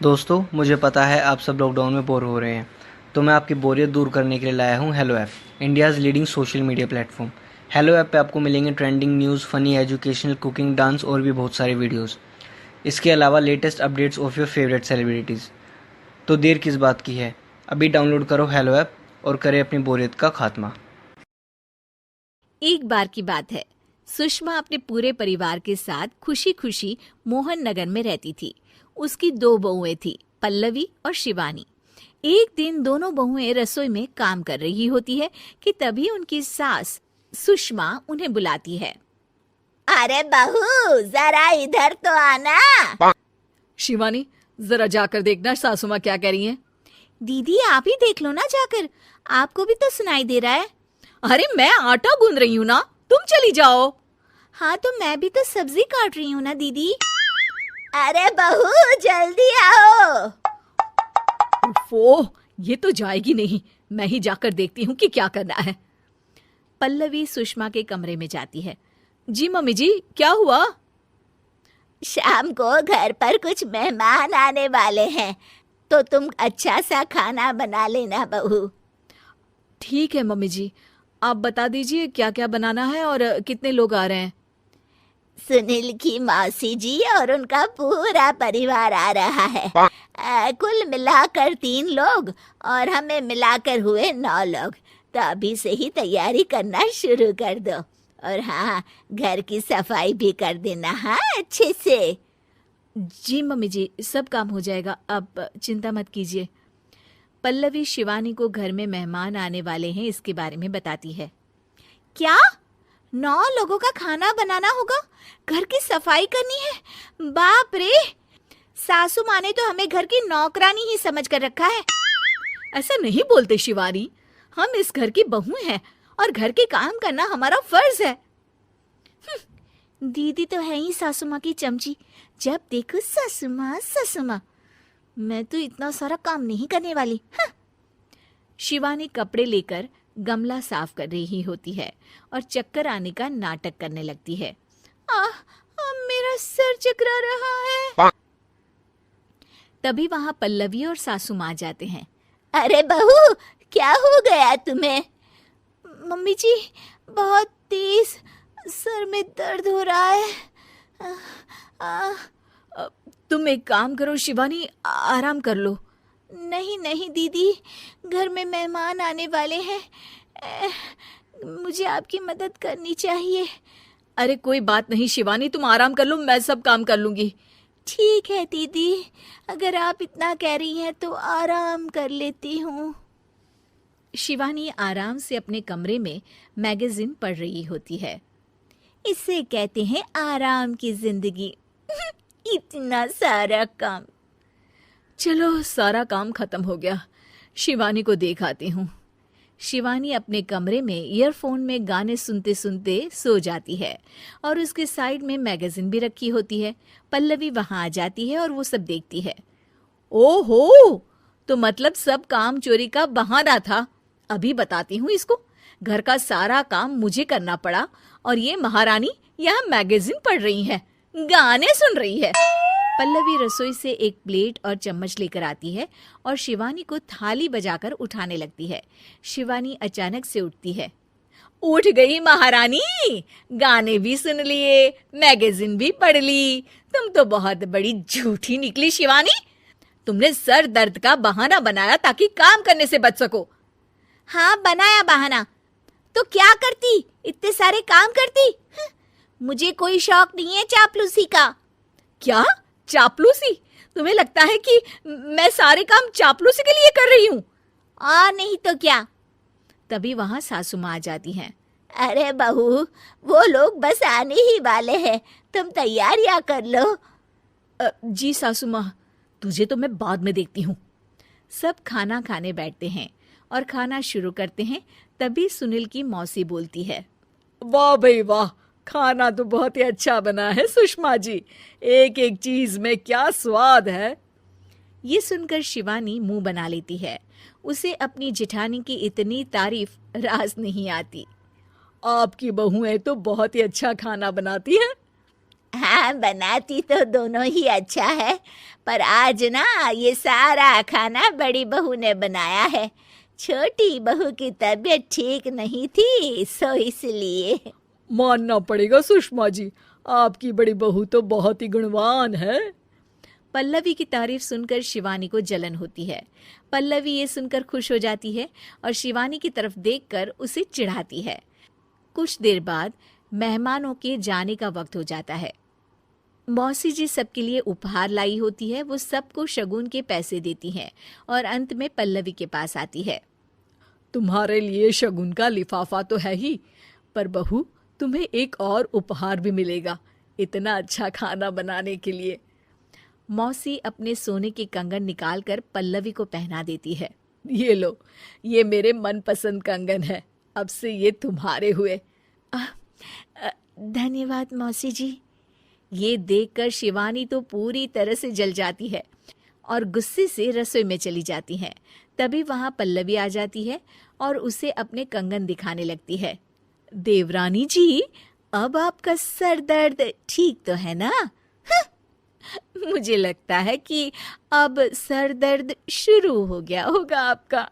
दोस्तों, मुझे पता है आप सब लॉकडाउन में बोर हो रहे हैं, तो मैं आपकी बोरियत दूर करने के लिए लाया हूँ hello app, India's leading social media platform. Hello app पे आपको मिलेंगे trending news, funny, educational, cooking, dance और भी बहुत सारे वीडियोस। इसके अलावा latest updates of your favourite celebrities. तो देर किस बात की है, अभी डाउनलोड करो हेलो ऐप और करें अपनी बोरियत का खात्मा। एक बार की बात है, सुषमा अपने पूरे परिवार के साथ खुशी खुशी मोहन नगर में रहती थी। उसकी दो बहुएं थी, पल्लवी और शिवानी। एक दिन दोनों बहुएं रसोई में काम कर रही होती है कि तभी उनकी सास सुषमा उन्हें बुलाती है। अरे बहू, जरा इधर तो आना। शिवानी, जरा जाकर देखना सासू माँ क्या कह रही हैं। दीदी आप ही देख लो ना जाकर, आपको भी तो सुनाई दे रहा है। अरे मैं आटा गूंद रही हूँ ना, तुम चली जाओ। हाँ तो मैं भी तो सब्जी काट रही हूँ ना दीदी। अरे बहू जल्दी आओ। ओह, ये तो जाएगी नहीं। मैं ही जाकर देखती हूँ कि क्या करना है। पल्लवी सुषमा के कमरे में जाती है। जी मम्मी जी, क्या हुआ? शाम को घर पर कुछ मेहमान आने वाले हैं, तो तुम अच्छा सा खाना बना लेना बहू। ठीक है मम्मी जी, आप बता दीजिए क्या क्या बनाना है और कितने लोग आ रहे हैं। सुनील की मौसी जी और उनका पूरा परिवार आ रहा है। कुल मिलाकर 3 लोग और हमें मिलाकर हुए 9 लोग। तो अभी से ही तैयारी करना शुरू कर दो। और हाँ, घर की सफाई भी कर देना, हाँ अच्छे से। जी मम्मी जी, सब काम हो जाएगा, आप चिंता मत कीजिए। पल्लवी शिवानी को घर में मेहमान आने वाले हैं इसके बारे में बताती है। क्या 9 लोगों का खाना बनाना होगा, घर की सफाई करनी है? बाप रे, सासू माँ ने तो हमें घर की नौकरानी ही समझ कर रखा है। ऐसा नहीं बोलते शिवानी, हम इस घर की बहू हैं और घर के काम करना हमारा फर्ज है। दीदी तो है ही सासू माँ की चमची, जब देखो सासू माँ सासू माँ। मैं तो इतना सारा काम नहीं करने वाली। शिवानी कपड़े लेकर गमला साफ कर रही होती है और चक्कर आने का नाटक करने लगती है। मेरा सर चकरा रहा है। तभी वहां पल्लवी और सासू माँ जाते हैं। अरे बहू, क्या हो गया तुम्हें? मम्मी जी, बहुत तेज सर में दर्द हो रहा है। तुम एक काम करो शिवानी, आराम कर लो। नहीं नहीं दीदी, घर में मेहमान आने वाले हैं, मुझे आपकी मदद करनी चाहिए। अरे कोई बात नहीं शिवानी, तुम आराम कर लो, मैं सब काम कर लूंगी। ठीक है दीदी, अगर आप इतना कह रही हैं तो आराम कर लेती हूँ। शिवानी आराम से अपने कमरे में मैगजीन पढ़ रही होती है। इसे कहते हैं आराम की जिंदगी। इतना सारा काम। चलो, सारा काम खत्म हो गया, शिवानी को देख आती हूँ। शिवानी अपने कमरे में ईयरफोन में गाने सुनते सुनते सो जाती है और उसके साइड में मैगजीन भी रखी होती है। पल्लवी वहां आ जाती है और वो सब देखती है। ओहो, तो मतलब सब काम चोरी का बहाना था। अभी बताती हूँ इसको। घर का सारा काम मुझे करना पड़ा और ये महारानी यहाँ मैगजीन पढ़ रही है, गाने सुन रही है। पल्लवी रसोई से एक प्लेट और चम्मच लेकर आती है और शिवानी को थाली बजाकर उठाने लगती है। शिवानी अचानक से उठती है। उठ गई महारानी, गाने भी सुन लिए, मैगजीन भी पढ़ ली। तुम तो बहुत बड़ी झूठी निकली शिवानी। तुमने सर दर्द का बहाना बनाया ताकि काम करने से बच सको। हाँ बनाया बहाना, तो क्या करती, इतने सारे काम करती। मुझे कोई शौक नहीं है चापलूसी का। क्या चापलूसी? तुम्हें लगता है कि मैं सारे काम चापलूसी के लिए कर रही हूँ? और नहीं तो क्या। तभी वहां सासू माँ आ जाती हैं। अरे बहू, वो लोग बस आने ही वाले हैं, तुम तैयारियां कर लो। जी सासू माँ, तुझे तो मैं बाद में देखती हूँ। सब खाना खाने बैठते हैं और खाना शुरू करते हैं। तभी सुनील की मौसी बोलती है। वाह भाई वाह, खाना तो बहुत ही अच्छा बना है सुषमा जी, एक एक चीज में क्या स्वाद है। ये सुनकर शिवानी मुंह बना लेती है। उसे अपनी जेठानी की इतनी तारीफ रास नहीं आती। आपकी बहुएं तो बहुत ही अच्छा खाना बनाती हैं। हाँ, बनाती तो दोनों ही अच्छा है, पर आज ना ये सारा खाना बड़ी बहू ने बनाया है। छोटी बहू की तबीयत ठीक नहीं थी, सो इसलिए। मानना पड़ेगा सुषमा जी, आपकी बड़ी बहू तो बहुत ही गुणवान है। पल्लवी की तारीफ सुनकर शिवानी को जलन होती है। पल्लवी ये सुनकर खुश हो जाती है और शिवानी की तरफ देखकर उसे चिढ़ाती है। कुछ देर बाद मेहमानों के जाने का वक्त हो जाता है। मौसी जी सबके लिए उपहार लाई होती है। वो सबको शगुन के पैसे देती हैं और अंत में पल्लवी के पास आती है। तुम्हारे लिए शगुन का लिफाफा तो है ही, पर बहू तुम्हें एक और उपहार भी मिलेगा इतना अच्छा खाना बनाने के लिए। मौसी अपने सोने के कंगन निकालकर पल्लवी को पहना देती है। ये लो, ये मेरे मनपसंद कंगन है, अब से ये तुम्हारे हुए। धन्यवाद मौसी जी। ये देखकर शिवानी तो पूरी तरह से जल जाती है और गुस्से से रसोई में चली जाती है। तभी वहां पल्लवी आ जाती है और उसे अपने कंगन दिखाने लगती है। देवरानी जी, अब आपका सर दर्द ठीक तो है ना? मुझे लगता है कि अब सर दर्द शुरू हो गया होगा आपका।